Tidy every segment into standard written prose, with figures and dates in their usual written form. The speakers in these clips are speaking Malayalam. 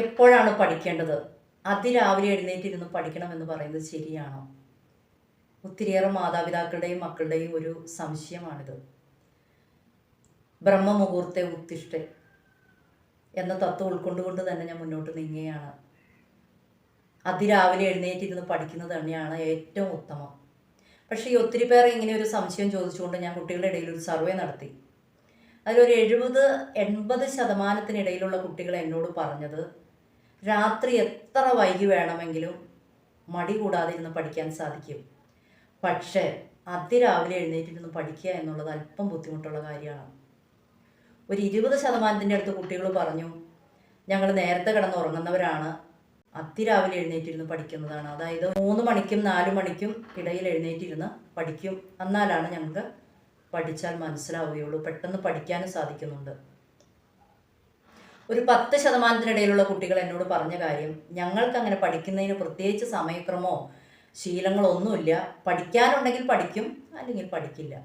എപ്പോഴാണ് പഠിക്കേണ്ടത്? അതിരാവിലെ എഴുന്നേറ്റിരുന്ന് പഠിക്കണമെന്ന് പറയുന്നത് ശരിയാണോ? ഒത്തിരിയേറെ മാതാപിതാക്കളുടെയും മക്കളുടെയും ഒരു സംശയമാണിത്. ബ്രഹ്മമുഹൂർത്തെ ഉത്തിഷ്ഠെ എന്ന തത്വം ഉൾക്കൊണ്ടുകൊണ്ട് തന്നെ ഞാൻ മുന്നോട്ട് നീങ്ങുകയാണ്. അതിരാവിലെ എഴുന്നേറ്റിരുന്ന് പഠിക്കുന്നത് തന്നെയാണ് ഏറ്റവും ഉത്തമം. പക്ഷേ ഈ ഒത്തിരി പേർ ഇങ്ങനെ ഒരു സംശയം ചോദിച്ചുകൊണ്ട് ഞാൻ കുട്ടികളുടെ ഇടയിൽ ഒരു സർവേ നടത്തി. അതിലൊരു 70-80% കുട്ടികൾ എന്നോട് പറഞ്ഞത് രാത്രി എത്ര വൈകി വേണമെങ്കിലും മടി കൂടാതെ ഇരുന്ന് പഠിക്കാൻ സാധിക്കും. പക്ഷേ അതിരാവിലെ എഴുന്നേറ്റിരുന്ന് പഠിക്കുക എന്നുള്ളത് അല്പം ബുദ്ധിമുട്ടുള്ള കാര്യമാണ്. ഒരു 20% അടുത്ത് കുട്ടികൾ പറഞ്ഞു ഞങ്ങൾ നേരത്തെ കിടന്നുറങ്ങുന്നവരാണ്, അതിരാവിലെ എഴുന്നേറ്റിരുന്ന് പഠിക്കുന്നതാണ്. അതായത് 3 മണിക്കും 4 മണിക്കും ഇടയിൽ എഴുന്നേറ്റിരുന്ന് പഠിക്കും, എന്നാലാണ് ഞങ്ങൾക്ക് പഠിച്ചാൽ മനസ്സിലാവുകയുള്ളൂ, പെട്ടെന്ന് പഠിക്കാനും സാധിക്കുന്നുണ്ട്. ഒരു 10% കുട്ടികൾ എന്നോട് പറഞ്ഞ കാര്യം, ഞങ്ങൾക്ക് അങ്ങനെ പഠിക്കുന്നതിന് പ്രത്യേകിച്ച് സമയക്രമോ ശീലങ്ങളോ ഒന്നുമില്ല, പഠിക്കാനുണ്ടെങ്കിൽ പഠിക്കും, അല്ലെങ്കിൽ പഠിക്കില്ല.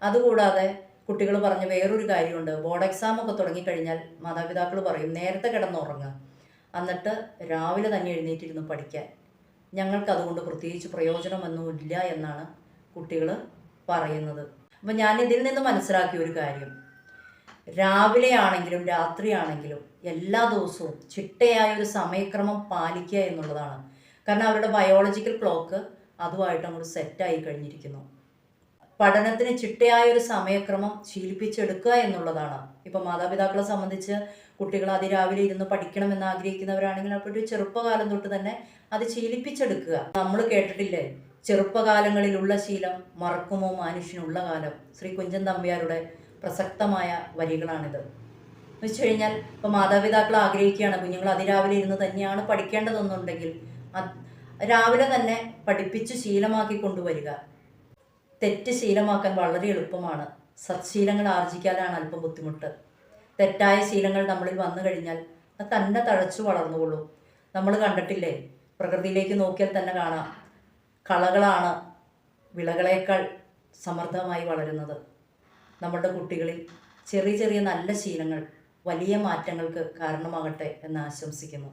അതുകൂടാതെ കുട്ടികൾ പറഞ്ഞ വേറൊരു കാര്യമുണ്ട്, ബോർഡ് എക്സാമൊക്കെ തുടങ്ങിക്കഴിഞ്ഞാൽ മാതാപിതാക്കൾ പറയും നേരത്തെ കിടന്നുറങ്ങുക, എന്നിട്ട് രാവിലെ തന്നെ എഴുന്നേറ്റിരുന്ന് പഠിക്കാൻ. ഞങ്ങൾക്കതുകൊണ്ട് പ്രത്യേകിച്ച് പ്രയോജനമൊന്നുമില്ല എന്നാണ് കുട്ടികൾ പറയുന്നത്. അപ്പം ഞാൻ ഇതിൽ നിന്ന് മനസ്സിലാക്കിയ ഒരു കാര്യം, രാവിലെ ആണെങ്കിലും രാത്രിയാണെങ്കിലും എല്ലാ ദിവസവും ചിട്ടയായ ഒരു സമയക്രമം പാലിക്കുക എന്നുള്ളതാണ്. കാരണം അവരുടെ ബയോളജിക്കൽ ക്ലോക്ക് അതുമായിട്ട് അങ്ങോട്ട് സെറ്റായി കഴിഞ്ഞിരിക്കുന്നു. പഠനത്തിന് ചിട്ടയായ ഒരു സമയക്രമം ശീലിപ്പിച്ചെടുക്കുക എന്നുള്ളതാണ്. ഇപ്പം മാതാപിതാക്കളെ സംബന്ധിച്ച് കുട്ടികൾ അതിരാവിലെ ഇരുന്ന് പഠിക്കണമെന്ന് ആഗ്രഹിക്കുന്നവരാണെങ്കിൽ അപ്പോൾ ഒരു ചെറുപ്പകാലം തൊട്ട് തന്നെ അത് ശീലിപ്പിച്ചെടുക്കുക. നമ്മൾ കേട്ടിട്ടില്ലേ, ചെറുപ്പകാലങ്ങളിലുള്ള ശീലം മറക്കുമോ മനുഷ്യനുള്ള കാലം. ശ്രീ കുഞ്ചൻ നമ്പ്യാരുടെ പ്രസക്തമായ വരികളാണിത്. എന്ന് വെച്ച് കഴിഞ്ഞാൽ ഇപ്പോൾ മാതാപിതാക്കൾ ആഗ്രഹിക്കുകയാണ് കുഞ്ഞുങ്ങൾ അതിരാവിലെ ഇരുന്ന് തന്നെയാണ് പഠിക്കേണ്ടതെന്നുണ്ടെങ്കിൽ രാവിലെ തന്നെ പഠിപ്പിച്ച് ശീലമാക്കി കൊണ്ടുവരിക. തെറ്റ് ശീലമാക്കാൻ വളരെ എളുപ്പമാണ്, സത്ശീലങ്ങൾ ആർജിക്കാനാണ് അല്പം ബുദ്ധിമുട്ട്. തെറ്റായ ശീലങ്ങൾ നമ്മളിൽ വന്നു കഴിഞ്ഞാൽ അത് തന്നെ തഴച്ചു വളർന്നുകൊള്ളും. നമ്മൾ കണ്ടിട്ടില്ലേ, പ്രകൃതിയിലേക്ക് നോക്കിയാൽ തന്നെ കാണാം, കളകളാണ് വിളകളേക്കാൾ സമൃദ്ധമായി വളരുന്നത്. നമ്മുടെ കുട്ടികളിൽ ചെറിയ ചെറിയ നല്ല ശീലങ്ങൾ വലിയ മാറ്റങ്ങൾക്ക് കാരണമാകട്ടെ എന്ന് ആശംസിക്കുന്നു.